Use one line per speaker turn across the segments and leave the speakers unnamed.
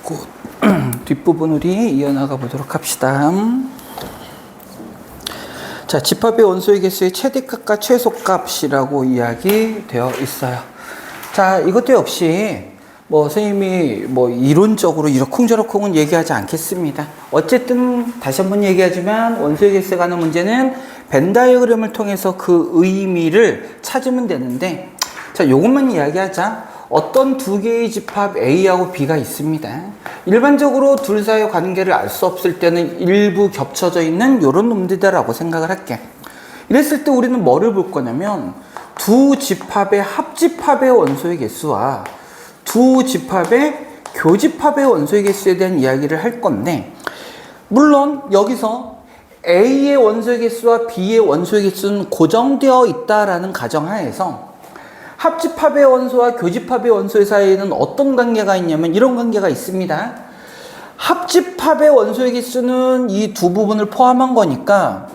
곧 뒷부분 우리 이어나가 보도록 합시다. 자, 집합의 원소의 개수의 최대값과 최소값이라고 이야기되어 있어요. 자, 이것도 역시 선생님이 이론적으로 이러쿵저러쿵은 얘기하지 않겠습니다. 어쨌든 다시 한번 얘기하지만 원소의 개수에 관한 문제는 벤 다이어그램을 통해서 그 의미를 찾으면 되는데, 자, 요것만 이야기하자. 어떤 두 개의 집합 A하고 B가 있습니다. 일반적으로 둘 사이의 관계를 알 수 없을 때는 일부 겹쳐져 있는 요런 놈들이라고 생각을 할게. 이랬을 때 우리는 뭐를 볼 거냐면 두 집합의 합집합의 원소의 개수와 두 집합의 교집합의 원소의 개수에 대한 이야기를 할 건데, 물론 여기서 A의 원소의 개수와 B의 원소의 개수는 고정되어 있다라는 가정하에서 합집합의 원소와 교집합의 원소 사이에는 어떤 관계가 있냐면 이런 관계가 있습니다. 합집합의 원소의 개수는 이 두 부분을 포함한 거니까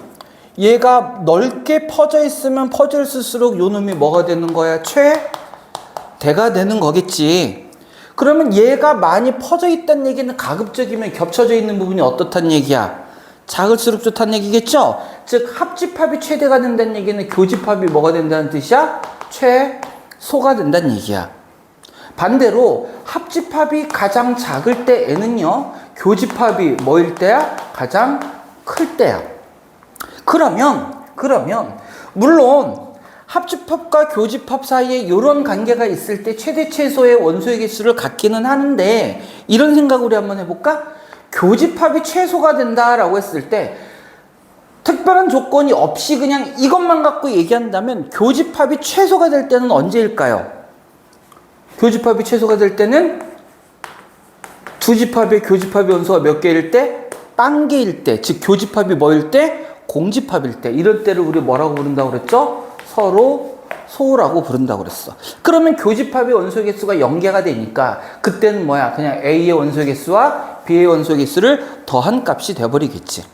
얘가 넓게 퍼져 있으면 퍼져 있을수록 요 놈이 뭐가 되는 거야? 최대가 되는 거겠지. 그러면 얘가 많이 퍼져 있다는 얘기는 가급적이면 겹쳐져 있는 부분이 어떻다는 얘기야? 작을수록 좋다는 얘기겠죠? 즉 합집합이 최대가 된다는 얘기는 교집합이 뭐가 된다는 뜻이야? 최소가 된다는 얘기야. 반대로 합집합이 가장 작을 때에는요, 교집합이 뭐일 때야? 가장 클 때야. 그러면 물론 합집합과 교집합 사이에 이런 관계가 있을 때 최대 최소의 원소의 개수를 갖기는 하는데, 이런 생각을 우리 한번 해볼까? 교집합이 최소가 된다라고 했을 때 특별한 조건이 없이 그냥 이것만 갖고 얘기한다면 교집합이 최소가 될 때는 언제일까요? 교집합이 최소가 될 때는 두 집합의 교집합의 원소가 몇 개일 때? 딴개일 때. 즉 교집합이 뭐일 때? 공집합일 때. 이럴 때를 우리 뭐라고 부른다고 그랬죠? 서로 소라고 부른다고 그랬어. 그러면 교집합의 원소의 개수가 0개가 되니까 그때는 뭐야? 그냥 A의 원소의 개수와 B의 원소의 개수를 더한 값이 돼버리겠지.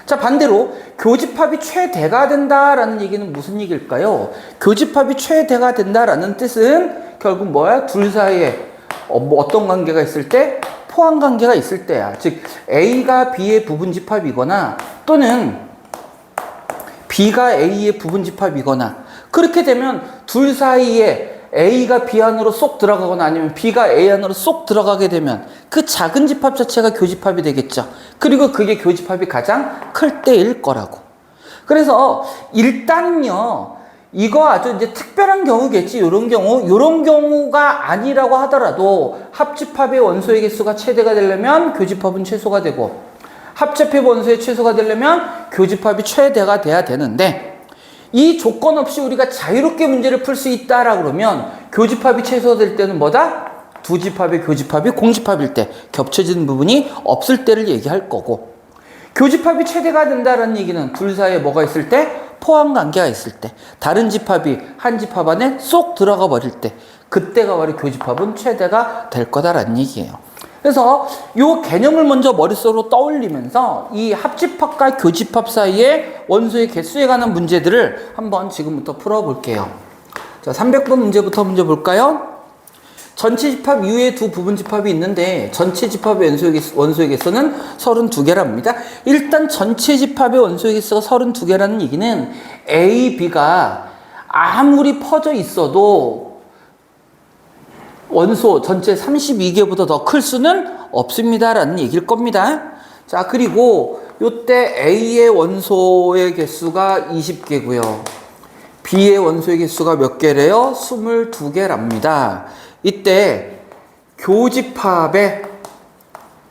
자, 반대로 교집합이 최대가 된다라는 얘기는 무슨 얘기일까요? 교집합이 최대가 된다라는 뜻은 결국 뭐야? 둘 사이에 어떤 관계가 있을 때? 포함 관계가 있을 때야. 즉 A가 B의 부분집합이거나 또는 B가 A의 부분집합이거나, 그렇게 되면 둘 사이에 A가 B 안으로 쏙 들어가거나 아니면 B가 A 안으로 쏙 들어가게 되면 그 작은 집합 자체가 교집합이 되겠죠. 그리고 그게 교집합이 가장 클 때일 거라고. 그래서 일단은요, 이거 아주 이제 특별한 경우겠지. 요런 경우가 아니라고 하더라도 합집합의 원소의 개수가 최대가 되려면 교집합은 최소가 되고, 합집합의 원소의 최소가 되려면 교집합이 최대가 돼야 되는데, 이 조건 없이 우리가 자유롭게 문제를 풀 수 있다라 그러면 교집합이 최소될 때는 뭐다? 두 집합의 교집합이 공집합일 때, 겹쳐지는 부분이 없을 때를 얘기할 거고, 교집합이 최대가 된다는 얘기는 둘 사이에 뭐가 있을 때? 포함 관계가 있을 때, 다른 집합이 한 집합 안에 쏙 들어가 버릴 때, 그때가 바로 교집합은 최대가 될 거다라는 얘기예요. 그래서 이 개념을 먼저 머릿속으로 떠올리면서 이 합집합과 교집합 사이의 원소의 개수에 관한 문제들을 한번 지금부터 풀어볼게요. 자, 300번 문제부터 먼저 볼까요? 전체 집합 이후에 두 부분 집합이 있는데 전체 집합의 원소의 개수는 32개랍니다. 일단 전체 집합의 원소의 개수가 32개라는 얘기는 A, B가 아무리 퍼져 있어도 원소 전체 32개보다 더 클 수는 없습니다라는 얘기일 겁니다. 자, 그리고 요때 A의 원소의 개수가 20개고요. B의 원소의 개수가 몇 개래요? 22개랍니다. 이때 교집합의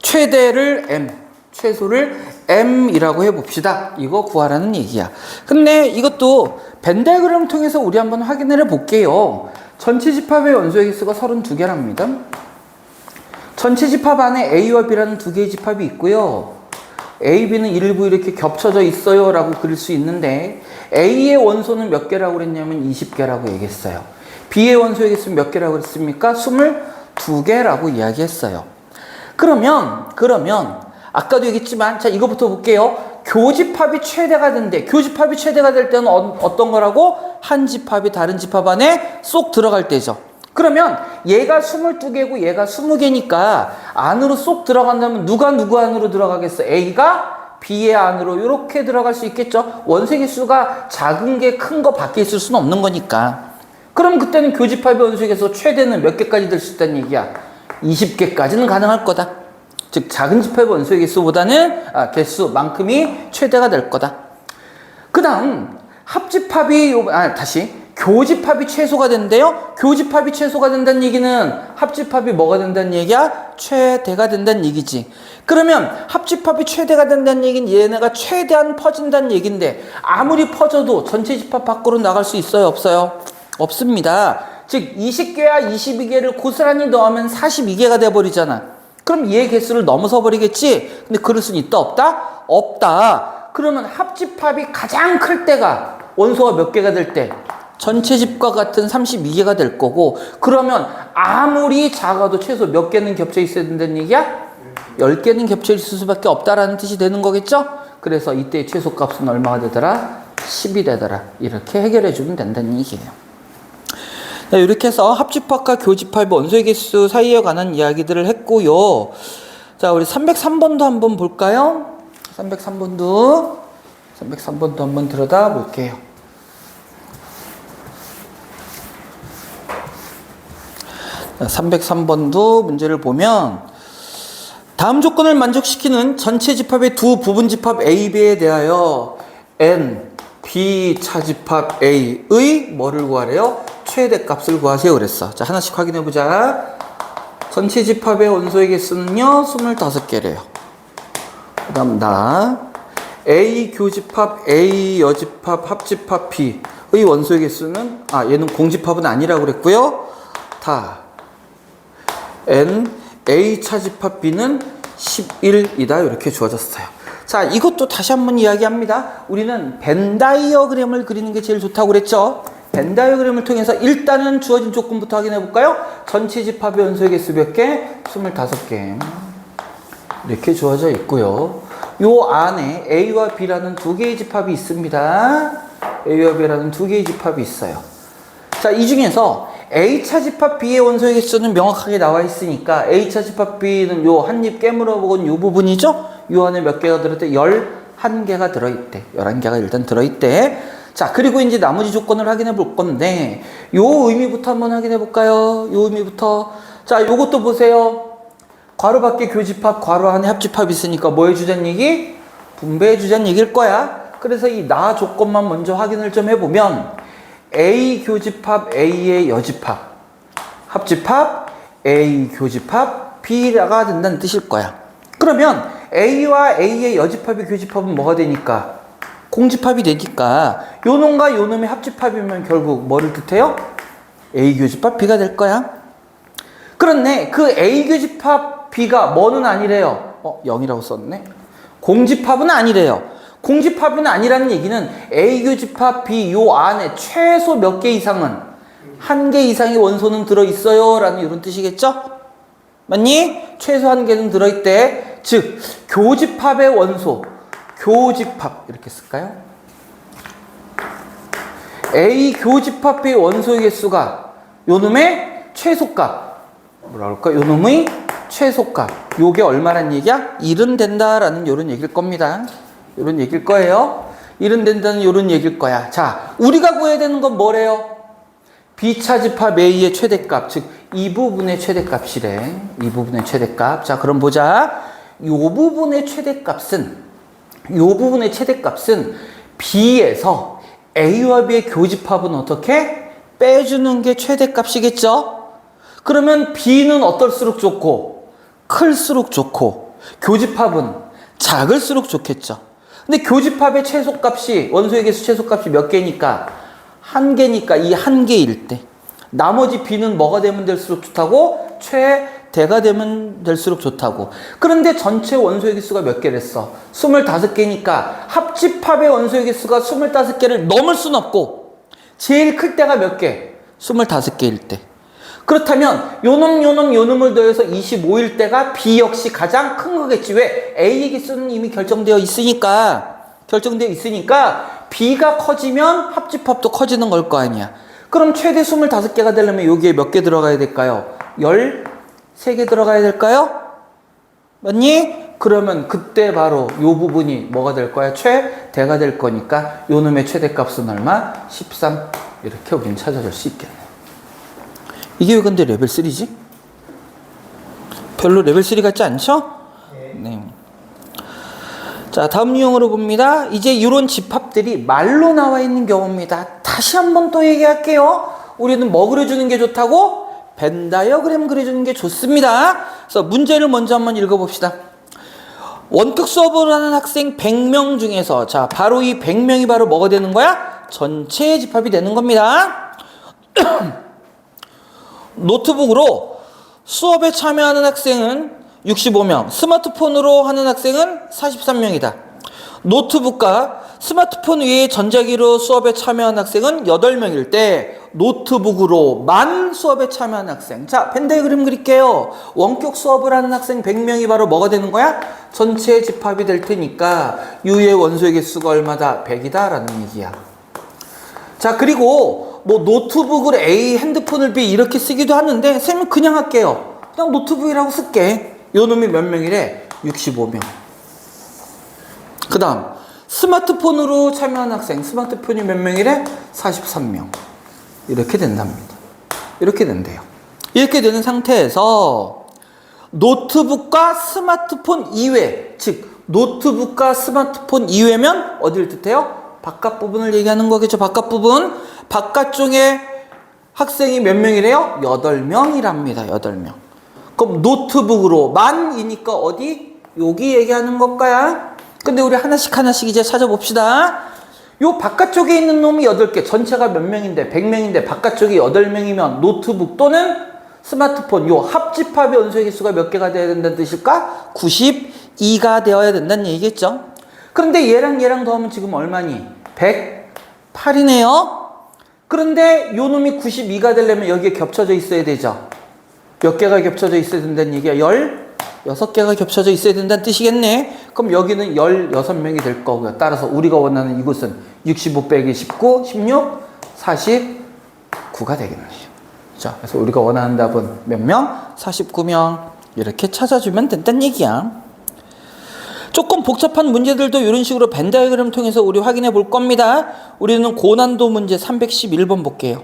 최대를 M, 최소를 M이라고 해봅시다. 이거 구하라는 얘기야. 근데 이것도 벤 다이어그램을 통해서 우리 한번 확인을 해볼게요. 전체 집합의 원소의 개수가 32개랍니다. 전체 집합 안에 A와 B라는 두 개의 집합이 있고요. A, B는 일부 이렇게 겹쳐져 있어요 라고 그릴 수 있는데, A의 원소는 몇 개라고 그랬냐면 20개라고 얘기했어요. B의 원소의 개수는 몇 개라고 그랬습니까? 22개라고 이야기했어요. 그러면 아까도 얘기했지만, 자, 이거부터 볼게요. 교집합이 최대가 된대. 교집합이 최대가 될 때는 어떤 거라고? 한 집합이 다른 집합 안에 쏙 들어갈 때죠. 그러면 얘가 22개고 얘가 20개니까 안으로 쏙 들어간다면 누가 누구 안으로 들어가겠어? A가 B의 안으로 이렇게 들어갈 수 있겠죠? 원소의 개수가 작은 게 큰 거 밖에 있을 수는 없는 거니까. 그럼 그때는 교집합의 원소의 개수 최대는 몇 개까지 될 수 있다는 얘기야? 20개까지는 가능할 거다. 즉 작은 집합의 원소의 개수보다는 개수만큼이 최대가 될 거다. 그 다음 합집합이 교집합이 최소가 된대요. 교집합이 최소가 된다는 얘기는 합집합이 뭐가 된다는 얘기야? 최대가 된다는 얘기지. 그러면 합집합이 최대가 된다는 얘기는 얘네가 최대한 퍼진다는 얘기인데 아무리 퍼져도 전체 집합 밖으로 나갈 수 있어요? 없어요? 없습니다. 즉 20개와 22개를 고스란히 넣으면 42개가 돼버리잖아. 그럼 얘 개수를 넘어서 버리겠지? 근데 그럴 수는 있다 없다? 없다. 그러면 합집합이 가장 클 때가 원소가 몇 개가 될 때? 전체 집과 같은 32개가 될 거고, 그러면 아무리 작아도 최소 몇 개는 겹쳐 있어야 된다는 얘기야? 10개는 겹쳐 있을 수밖에 없다라는 뜻이 되는 거겠죠? 그래서 이때의 최소값은 얼마가 되더라? 10이 되더라. 이렇게 해결해 주면 된다는 얘기예요. 네, 이렇게 해서 합집합과 교집합의 원소의 개수 사이에 관한 이야기들을 했고요. 자, 우리 303번도 한번 볼까요? 303번도 한번 들여다 볼게요. 303번도 문제를 보면 다음 조건을 만족시키는 전체 집합의 두 부분 집합 A, B에 대하여 N, B 차집합 A의 뭐를 구하래요? 최대값을 구하세요 그랬어. 자, 하나씩 확인해 보자. 전체 집합의 원소의 개수는요 25개래요. 그 다음 A 교집합 A 여집합 합집합 B의 원소의 개수는 얘는 공집합은 아니라고 그랬고요. N A 차집합 B는 11이다 이렇게 주어졌어요. 자, 이것도 다시 한번 이야기합니다. 우리는 벤 다이어그램을 그리는 게 제일 좋다고 그랬죠. 벤 다이어그램을 통해서 일단은 주어진 조건부터 확인해 볼까요? 전체 집합의 원소의 개수 몇 개? 25개 이렇게 주어져 있고요. 요 안에 A와 B라는 두 개의 집합이 있습니다. A와 B라는 두 개의 집합이 있어요. 자, 이 중에서 A차 집합 B의 원소의 개수는 명확하게 나와 있으니까 A차 집합 B는 요 한 입 깨물어 먹은 요 부분이죠? 요 안에 몇 개가 들어있대? 11개가 들어있대. 11개가 일단 들어있대. 자, 그리고 이제 나머지 조건을 확인해 볼 건데 요 의미부터 한번 확인해 볼까요? 요 의미부터. 자, 요것도 보세요. 괄호 밖에 교집합, 괄호 안에 합집합이 있으니까 뭐 해주자는 얘기? 분배해 주자는 얘기일 거야. 그래서 이 나 조건만 먼저 확인을 좀 해보면 A 교집합 A의 여집합 합집합 A 교집합 B가 된다는 뜻일 거야. 그러면 A와 A의 여집합이 교집합은 뭐가 되니까? 공집합이 되니까 요놈과 요놈의 합집합이면 결국 뭐를 뜻해요? A 교집합 B가 될 거야. 그런데 그 A 교집합 B가 뭐는 아니래요? 0이라고 썼네. 공집합은 아니래요. 공집합은 아니라는 얘기는 A 교집합 B 요 안에 최소 몇 개 이상은 한 개 이상의 원소는 들어있어요 라는 이런 뜻이겠죠? 맞니? 최소 한 개는 들어있대. 즉 교집합의 원소 교집합 이렇게 쓸까요? A 교집합의 원소의 개수가 요놈의 최소값 뭐라 그럴까? 요놈의 최소값 요게 얼마란 얘기야? 1은 된다라는 요런 얘기일 겁니다. 요런 얘기일 거예요. 1은 된다는 요런 얘기일 거야. 자, 우리가 구해야 되는 건 뭐래요? B차집합 A의 최대값, 즉 이 부분의 최대값이래. 이 부분의 최대값. 자, 그럼 보자. 요 부분의 최대값은 B에서 A와 B의 교집합은 어떻게? 빼주는 게 최대값이겠죠? 그러면 B는 어떨수록 좋고 클수록 좋고 교집합은 작을수록 좋겠죠. 근데 교집합의 최소값이 원소의 개수 최소값이 몇 개니까? 한 개니까 이 한 개일 때 나머지 B는 뭐가 되면 될수록 좋다고? 최대가 되면 될수록 좋다고. 그런데 전체 원소의 개수가 몇 개랬어? 25개니까 합집합의 원소의 개수가 25개를 넘을 순 없고 제일 클 때가 몇 개? 25개일 때. 그렇다면 요놈을 더해서 25일 때가 B 역시 가장 큰 거겠지. 왜? A의 개수는 이미 결정되어 있으니까 B가 커지면 합집합도 커지는 걸 거 아니야. 그럼 최대 25개가 되려면 여기에 몇 개 들어가야 될까요? 13개 들어가야 될까요? 맞니? 그러면 그때 바로 요 부분이 뭐가 될 거야? 최대가 될 거니까 요 놈의 최대값은 얼마? 13. 이렇게 우리는 찾아줄 수 있겠네. 이게 왜 근데 레벨 3지? 별로 레벨 3 같지 않죠? 네. 자, 다음 유형으로 봅니다. 이제 이런 집합들이 말로 나와 있는 경우입니다. 다시 한번 또 얘기할게요. 우리는 뭐 그려주는 게 좋다고? 벤 다이어그램 그려주는 게 좋습니다. 그래서 문제를 먼저 한번 읽어봅시다. 원격 수업을 하는 학생 100명 중에서 자, 바로 이 100명이 바로 뭐가 되는 거야? 전체 집합이 되는 겁니다. 노트북으로 수업에 참여하는 학생은 65명, 스마트폰으로 하는 학생은 43명이다. 노트북과 스마트폰 외에 전자기로 수업에 참여한 학생은 8명일 때 노트북으로만 수업에 참여한 학생. 자, 벤 다이어그램 그릴게요. 원격 수업을 하는 학생 100명이 바로 뭐가 되는 거야? 전체 집합이 될 테니까 U의 원소의 개수가 얼마다? 100이다 라는 얘기야. 자, 그리고 뭐 노트북을 A, 핸드폰을 B 이렇게 쓰기도 하는데 선생님 그냥 할게요. 그냥 노트북이라고 쓸게. 요 놈이 몇 명이래? 65명. 그 다음 스마트폰으로 참여한 학생, 스마트폰이 몇 명이래? 43명. 이렇게 된답니다. 이렇게 된대요. 이렇게 되는 상태에서 노트북과 스마트폰 이외, 즉 노트북과 스마트폰 이외면 어디를 뜻해요? 바깥 부분을 얘기하는 거겠죠. 바깥 부분. 바깥쪽에 학생이 몇 명이래요? 8명이랍니다. 8명. 그럼 노트북으로만이니까 어디? 여기 얘기하는 것까야? 근데 우리 하나씩 이제 찾아봅시다. 요 바깥쪽에 있는 놈이 8개, 전체가 몇 명인데 100명인데 바깥쪽이 8명이면 노트북 또는 스마트폰 요 합집합의 원소의 개수가 몇 개가 되어야 된다는 뜻일까? 92가 되어야 된다는 얘기겠죠. 그런데 얘랑 더하면 지금 얼마니? 108이네요. 그런데 요 놈이 92가 되려면 여기에 겹쳐져 있어야 되죠. 몇 개가 겹쳐져 있어야 된다는 얘기야? 16개가 겹쳐져 있어야 된다는 뜻이겠네. 그럼 여기는 16명이 될 거고요. 따라서 우리가 원하는 이곳은 65 빼기 19, 16, 49가 되겠네요. 자, 그래서 우리가 원하는 답은 몇 명? 49명. 이렇게 찾아주면 된다는 얘기야. 조금 복잡한 문제들도 이런 식으로 벤 다이어그램 통해서 우리 확인해 볼 겁니다. 우리는 고난도 문제 311번 볼게요.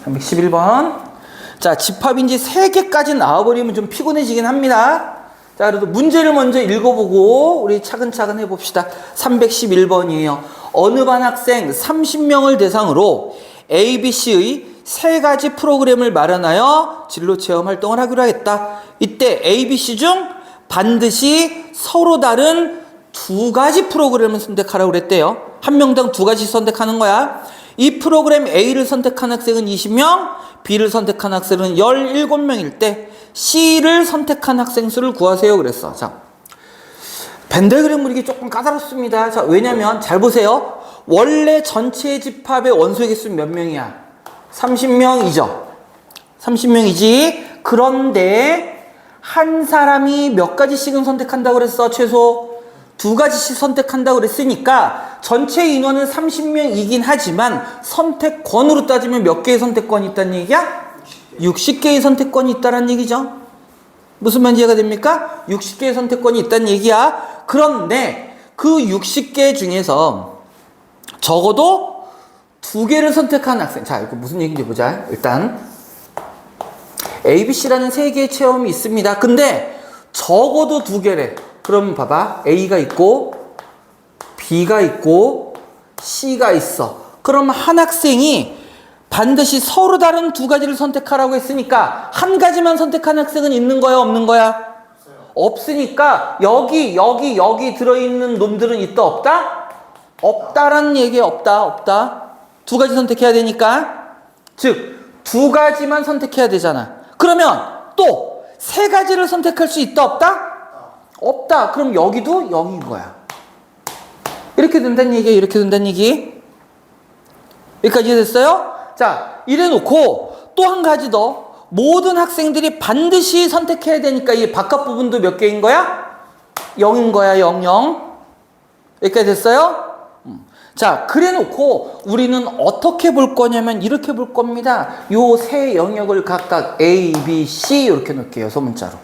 311번. 자, 집합인지 3개까지 나와버리면 좀 피곤해지긴 합니다. 자, 그래도 문제를 먼저 읽어보고 우리 차근차근 해봅시다. 311번이에요. 어느 반 학생 30명을 대상으로 ABC의 3가지 프로그램을 마련하여 진로 체험 활동을 하기로 하겠다. 이때 ABC 중 반드시 서로 다른 2가지 프로그램을 선택하라고 그랬대요. 한 명당 2가지 선택하는 거야. 이 프로그램 A를 선택한 학생은 20명, B를 선택한 학생은 17명일 때 C를 선택한 학생 수를 구하세요 그랬어. 자, 벤 다이어그램 그리기 조금 까다롭습니다. 자, 왜냐면 잘 보세요. 원래 전체 집합의 원소의 개수는 몇 명이야? 30명이죠. 30명이지. 그런데 한 사람이 몇 가지씩은 선택한다고 그랬어? 최소 2가지씩 선택한다고 그랬으니까 전체 인원은 30명이긴 하지만 선택권으로 따지면 몇 개의 선택권이 있다는 얘기야? 60개의 선택권이 있다는 얘기죠. 무슨 말인지 이해가 됩니까? 60개의 선택권이 있다는 얘기야. 그런데 그 60개 중에서 적어도 2개를 선택한 학생. 자, 이거 무슨 얘기인지 보자. 일단 ABC라는 3개의 체험이 있습니다. 근데 적어도 2개래. 그럼 봐봐. A가 있고 B가 있고 C가 있어. 그럼 한 학생이 반드시 서로 다른 2가지를 선택하라고 했으니까 한 가지만 선택한 학생은 있는 거야, 없는 거야? 없으니까 여기 들어있는 놈들은 있다, 없다? 없다라는 얘기야. 없다. 2가지 선택해야 되니까. 즉 2가지만 선택해야 되잖아. 그러면 또 3가지를 선택할 수 있다, 없다? 없다. 그럼 여기도 0인 거야. 이렇게 된다는 얘기야. 이렇게 된다는 얘기. 여기까지 이해됐어요? 자, 이래 놓고 또 한 가지 더. 모든 학생들이 반드시 선택해야 되니까 이 바깥 부분도 몇 개인 거야? 0인 거야. 0. 여기까지 됐어요? 자, 그래 놓고 우리는 어떻게 볼 거냐면 이렇게 볼 겁니다. 요 세 영역을 각각 A, B, C 이렇게 놓을게요. 소문자로.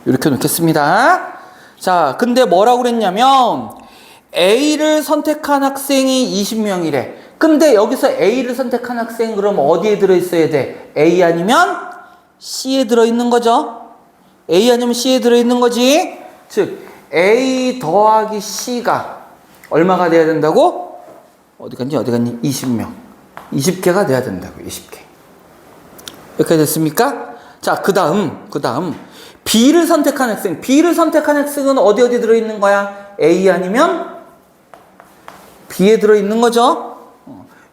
이렇게 놓겠습니다. 자, 근데 뭐라고 그랬냐면 A를 선택한 학생이 20명이래. 근데 여기서 A를 선택한 학생 그럼 어디에 들어있어야 돼? A 아니면 C에 들어있는 거죠. A 아니면 C에 들어있는 거지. 즉 A 더하기 C가 얼마가 돼야 된다고? 어디 갔니? 20명. 20개가 돼야 된다고. 20개. 이렇게 됐습니까? 자, 그 다음 B를 선택한 학생. B를 선택한 학생은 어디 들어있는 거야? A 아니면 B에 들어있는 거죠.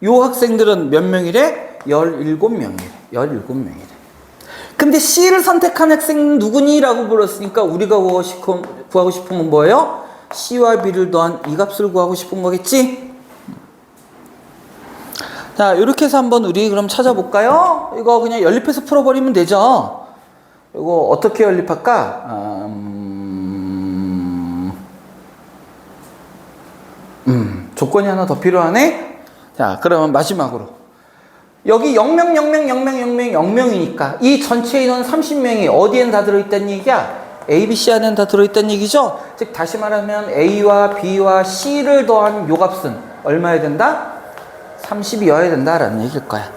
요 학생들은 몇 명이래? 17명이래. 17명이래. 근데 C를 선택한 학생은 누구니? 라고 물었으니까 우리가 구하고 싶은 건 뭐예요? C와 B를 더한 이 값을 구하고 싶은 거겠지? 자, 이렇게 해서 한번 우리 그럼 찾아볼까요? 이거 그냥 연립해서 풀어버리면 되죠? 이거 어떻게 연립할까? 조건이 하나 더 필요하네? 자, 그러면 마지막으로. 여기 0명이니까 이 전체 인원 30명이 어디엔 다 들어있다는 얘기야? A, B, C 안에는 다 들어있다는 얘기죠? 즉 다시 말하면 A와 B와 C를 더한 요 값은 얼마여야 된다? 30이어야 된다라는 얘기일 거야.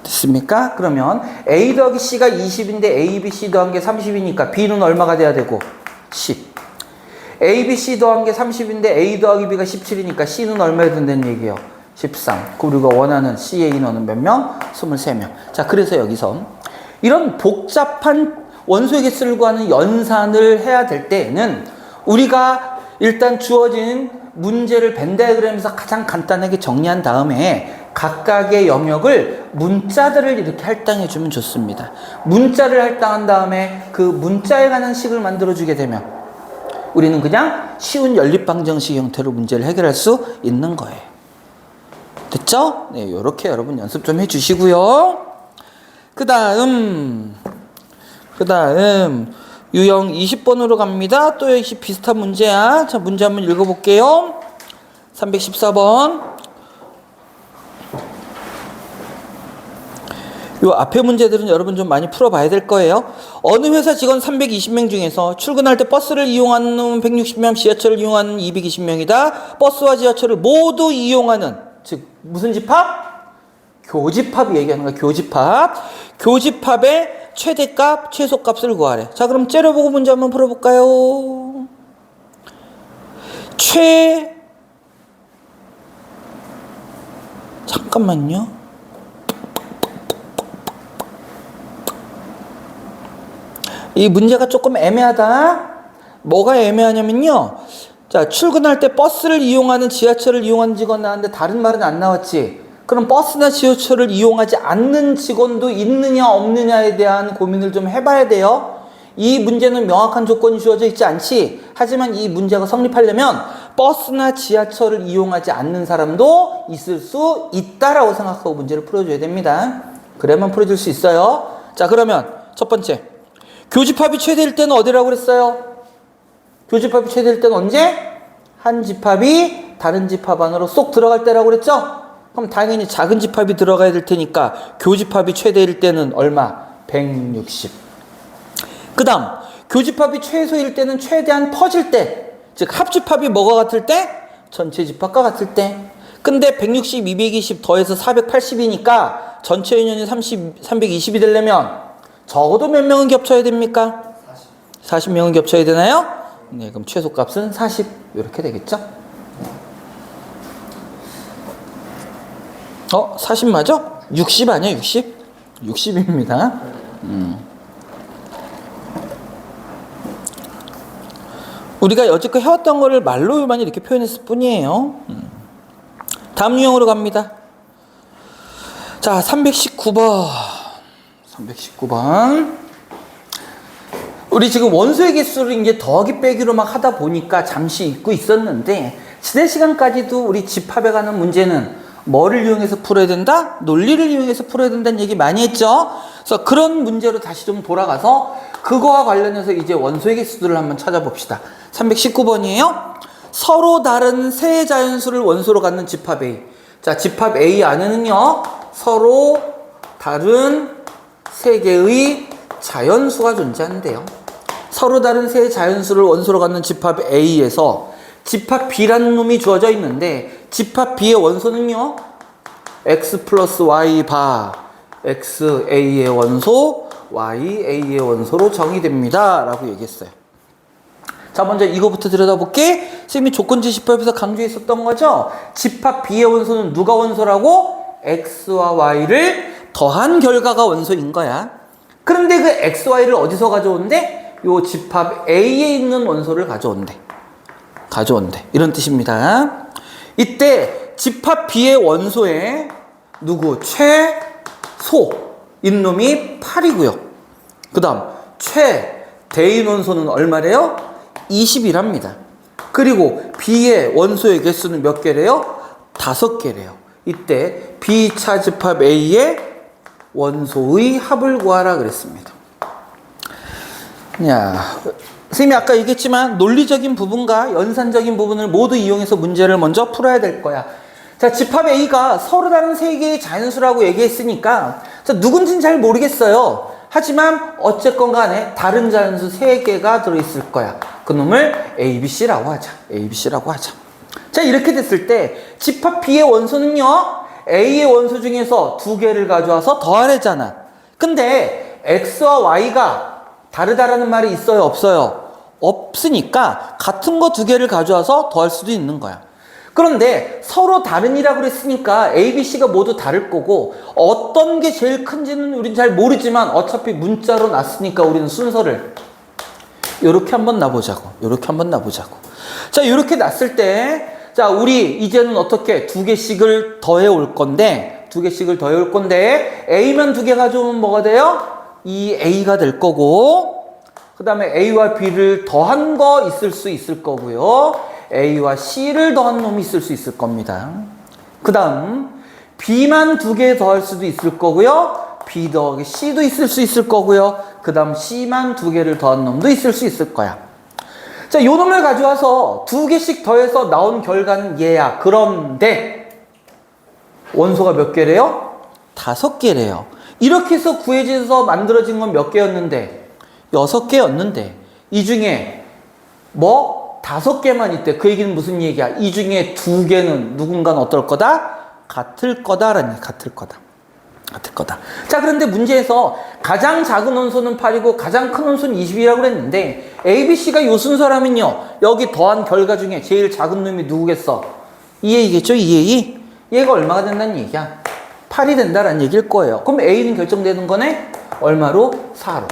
됐습니까? 그러면 A 더하기 C가 20인데 A, B, C 더한 게 30이니까 B는 얼마가 돼야 되고? 10. A, B, C 더한 게 30인데 A 더하기 B가 17이니까 C는 얼마여야 된다는 얘기예요? 13. 우리가 원하는 C의 인원은 몇 명? 23명. 자, 그래서 여기서 이런 복잡한 원소의 개수를 구하는 연산을 해야 될 때에는 우리가 일단 주어진 문제를 벤 다이어그램에서 가장 간단하게 정리한 다음에 각각의 영역을 문자들을 이렇게 할당해 주면 좋습니다. 문자를 할당한 다음에 그 문자에 관한 식을 만들어 주게 되면 우리는 그냥 쉬운 연립방정식 형태로 문제를 해결할 수 있는 거예요. 됐죠? 네, 요렇게 여러분 연습 좀 해주시고요. 그 다음 유형 20번으로 갑니다. 또 역시 비슷한 문제야. 자, 문제 한번 읽어볼게요. 314번. 요 앞에 문제들은 여러분 좀 많이 풀어봐야 될 거예요. 어느 회사 직원 320명 중에서 출근할 때 버스를 이용하는 놈은 160명, 지하철을 이용하는 220명이다. 버스와 지하철을 모두 이용하는, 즉 무슨 집합? 교집합 얘기하는 거야. 교집합의 최대값, 최소값을 구하래. 자, 그럼 째려보고 문제 한번 풀어볼까요? 잠깐만요. 이 문제가 조금 애매하다. 뭐가 애매하냐면요. 자, 출근할 때 버스를 이용하는, 지하철을 이용하는 직원 나왔는데 다른 말은 안 나왔지. 그럼 버스나 지하철을 이용하지 않는 직원도 있느냐 없느냐에 대한 고민을 좀 해봐야 돼요. 이 문제는 명확한 조건이 주어져 있지 않지. 하지만 이 문제가 성립하려면 버스나 지하철을 이용하지 않는 사람도 있을 수 있다라고 생각하고 문제를 풀어줘야 됩니다. 그래야만 풀어줄 수 있어요. 자, 그러면 첫 번째, 교집합이 최대일 때는 어디라고 그랬어요? 교집합이 최대일 때는 언제? 한 집합이 다른 집합 안으로 쏙 들어갈 때라고 그랬죠? 그럼 당연히 작은 집합이 들어가야 될 테니까 교집합이 최대일 때는 얼마? 160. 그 다음 교집합이 최소일 때는 최대한 퍼질 때, 즉 합집합이 뭐가 같을 때? 전체 집합과 같을 때. 근데 160, 220 더해서 480이니까 전체 인원이 320이 되려면 적어도 몇 명은 겹쳐야 됩니까? 40명은 겹쳐야 되나요? 네, 그럼 최소값은 40 이렇게 되겠죠? 40 맞아? 60 아니야? 60? 60입니다. 우리가 여지껏 해왔던 거를 말로만 이렇게 표현했을 뿐이에요. 다음 유형으로 갑니다. 자, 319번. 우리 지금 원소의 개수를 이제 더하기 빼기로 막 하다 보니까 잠시 잊고 있었는데, 지난 시간까지도 우리 집합에 관한 문제는 뭐를 이용해서 풀어야 된다? 논리를 이용해서 풀어야 된다는 얘기 많이 했죠? 그래서 그런 문제로 다시 좀 돌아가서 그거와 관련해서 이제 원소의 개수들을 한번 찾아봅시다. 319번이에요. 서로 다른 세 자연수를 원소로 갖는 집합 A. 자, 집합 A 안에는요, 서로 다른 세 개의 자연수가 존재한대요. 서로 다른 세 자연수를 원소로 갖는 집합 A에서 집합 B라는 놈이 주어져 있는데, 집합 B의 원소는요, X 플러스 Y 바 X A의 원소, Y A의 원소로 정의됩니다. 라고 얘기했어요. 자, 먼저 이거부터 들여다볼게. 선생님이 조건지 집합에서 강조했었던 거죠. 집합 B의 원소는 누가 원소라고? X와 Y를 더한 결과가 원소인 거야. 그런데 그 X, Y를 어디서 가져온대? 요 집합 A에 있는 원소를 가져온대. 이런 뜻입니다. 이때 집합 B의 원소에 누구? 최소인 놈이 8이고요. 그 다음 최대인 원소는 얼마래요? 20이랍니다. 그리고 B의 원소의 개수는 몇 개래요? 5개래요. 이때 B차 집합 A의 원소의 합을 구하라 그랬습니다. 야, 선생님이 아까 얘기했지만 논리적인 부분과 연산적인 부분을 모두 이용해서 문제를 먼저 풀어야 될 거야. 자, 집합 A가 서로 다른 세 개의 자연수라고 얘기했으니까 자, 누군지는 잘 모르겠어요. 하지만 어쨌건 간에 다른 자연수 3개가 들어있을 거야. 그 놈을 ABC라고 하자. 자, 이렇게 됐을 때 집합 B의 원소는요, A의 원소 중에서 2개를 가져와서 더하래잖아. 근데 X와 Y가 다르다라는 말이 있어요, 없어요? 없으니까 같은 거 2개를 가져와서 더할 수도 있는 거야. 그런데 서로 다른이라고 그랬으니까 A, B, C가 모두 다를 거고 어떤 게 제일 큰지는 우린 잘 모르지만 어차피 문자로 놨으니까 우리는 순서를 요렇게 한번 놔보자고. 자, 요렇게 놨을 때 자, 우리 이제는 어떻게 2개씩을 더해 올 건데 A만 2개 가져오면 뭐가 돼요? 이 A가 될 거고, 그 다음에 A와 B를 더한 거 있을 수 있을 거고요. A와 C를 더한 놈이 있을 수 있을 겁니다. 그 다음 B만 2개 더할 수도 있을 거고요. B 더하기 C도 있을 수 있을 거고요. 그 다음 C만 2개를 더한 놈도 있을 수 있을 거야. 자, 요 놈을 가져와서 2개씩 더해서 나온 결과는 얘야. 그런데 원소가 몇 개래요? 5개래요. 이렇게 해서 구해져서 만들어진 건 몇 개였는데? 6개였는데 이 중에 뭐 5개만 있대. 그 얘기는 무슨 얘기야? 이 중에 2개는 누군가는 어떨 거다? 같을 거다라는 얘기. 같을 거다. 자, 그런데 문제에서 가장 작은 원소는 8이고 가장 큰 원소는 20이라고 그랬는데 A, B, C가 요 순서라면요, 여기 더한 결과 중에 제일 작은 놈이 누구겠어? 2A겠죠? 2A? 얘가 얼마가 된다는 얘기야? 8이 된다라는 얘기일 거예요. 그럼 A는 결정되는 거네? 얼마로? 4로.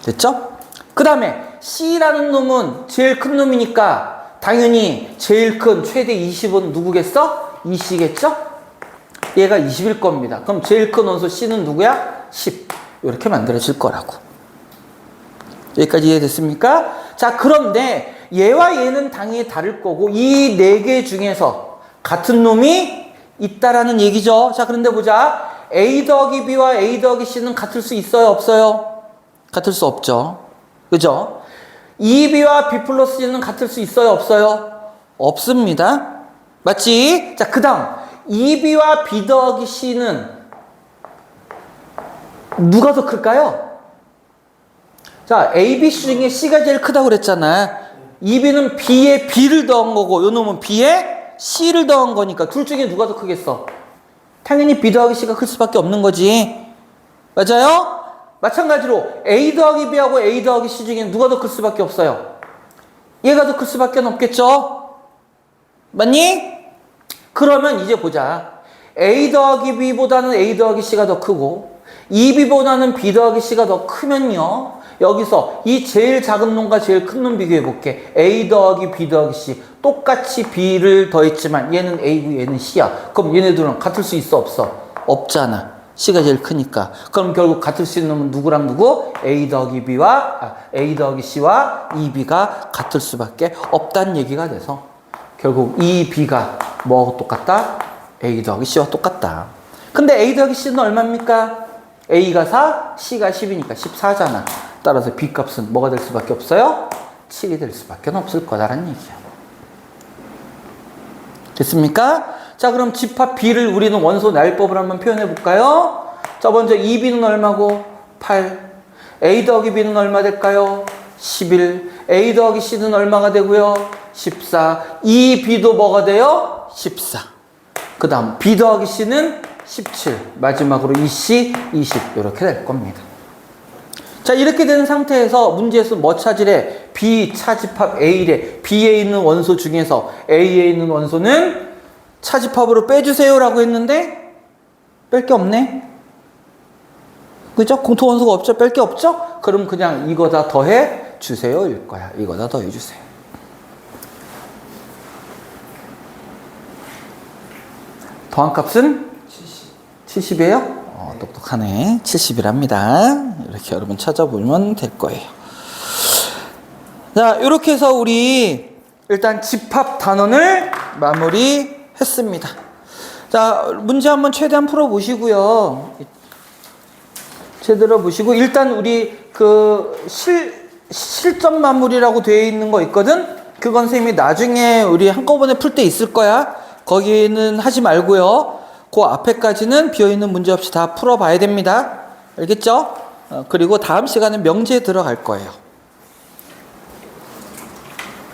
됐죠? 그 다음에 C라는 놈은 제일 큰 놈이니까 당연히 제일 큰 최대 20은 누구겠어? 2C겠죠? 얘가 20일 겁니다. 그럼 제일 큰 원소 C는 누구야? 10. 이렇게 만들어질 거라고. 여기까지 이해됐습니까? 자, 그런데 얘와 얘는 당연히 다를 거고 이 4개 중에서 같은 놈이 있다라는 얘기죠. 자, 그런데 보자. A 더하기 B와 A 더하기 C는 같을 수 있어요, 없어요? 같을 수 없죠. 그죠? 2B와 B 플러스 C는 같을 수 있어요, 없어요? 없습니다. 맞지? 자, 그 다음 2B와 B 더하기 C는 누가 더 클까요? 자, A, B, C 중에 C가 제일 크다고 그랬잖아. 2B는 B에 B를 더한 거고 요 놈은 B에 C를 더한 거니까 둘 중에 누가 더 크겠어? 당연히 B 더하기 C가 클 수밖에 없는 거지. 맞아요? 마찬가지로 A 더하기 B하고 A 더하기 C 중에 누가 더 클 수밖에 없어요? 얘가 더 클 수밖에 없겠죠? 맞니? 그러면 이제 보자. A 더하기 B보다는 A 더하기 C가 더 크고 2B보다는 B 더하기 C가 더 크면요, 여기서 이 제일 작은 놈과 제일 큰 놈 비교해 볼게. A 더하기 B 더하기 C. 똑같이 B를 더했지만 얘는 A고 얘는 C야. 그럼 얘네들은 같을 수 있어, 없어? 없잖아. C가 제일 크니까. 그럼 결국 같을 수 있는 놈은 누구랑 누구? A 더하기 C와 2B가 같을 수밖에 없다는 얘기가 돼서 결국 2B가 뭐하고 똑같다? A 더하기 C와 똑같다. 근데 A 더하기 C는 얼마입니까? A가 4, C가 10이니까 14잖아. 따라서 B 값은 뭐가 될 수밖에 없어요? 7이 될 수밖에 없을 거다라는 얘기야. 됐습니까? 자, 그럼 집합 B를 우리는 원소 나열법을 한번 표현해 볼까요? 자, 먼저 2B는 얼마고? 8. A 더하기 B는 얼마 될까요? 11. A 더하기 C는 얼마가 되고요? 14. 이 B도 뭐가 돼요? 14. 그 다음 B 더하기 C는 17. 마지막으로 이 C 20. 이렇게 될 겁니다. 자, 이렇게 된 상태에서 문제에서 뭐 찾으래? B 차집합 A래. B에 있는 원소 중에서 A에 있는 원소는 차집합으로 빼주세요 라고 했는데 뺄 게 없네. 그죠? 공통원소가 없죠? 뺄 게 없죠? 그럼 그냥 이거다 더해 주세요 일 거야. 이거다 더해 주세요. 더한 값은 70이에요? 똑똑하네. 70이랍니다. 이렇게 여러분 찾아보면 될 거예요. 자, 이렇게 해서 우리 일단 집합 단원을 마무리했습니다. 자, 문제 한번 최대한 풀어보시고요. 제대로 보시고, 일단 우리 그 실전 마무리라고 되어 있는 거 있거든? 그건 선생님이 나중에 우리 한꺼번에 풀 때 있을 거야. 거기는 하지 말고요. 그 앞에까지는 비어있는 문제 없이 다 풀어봐야 됩니다. 알겠죠? 그리고 다음 시간에 명제에 들어갈 거예요.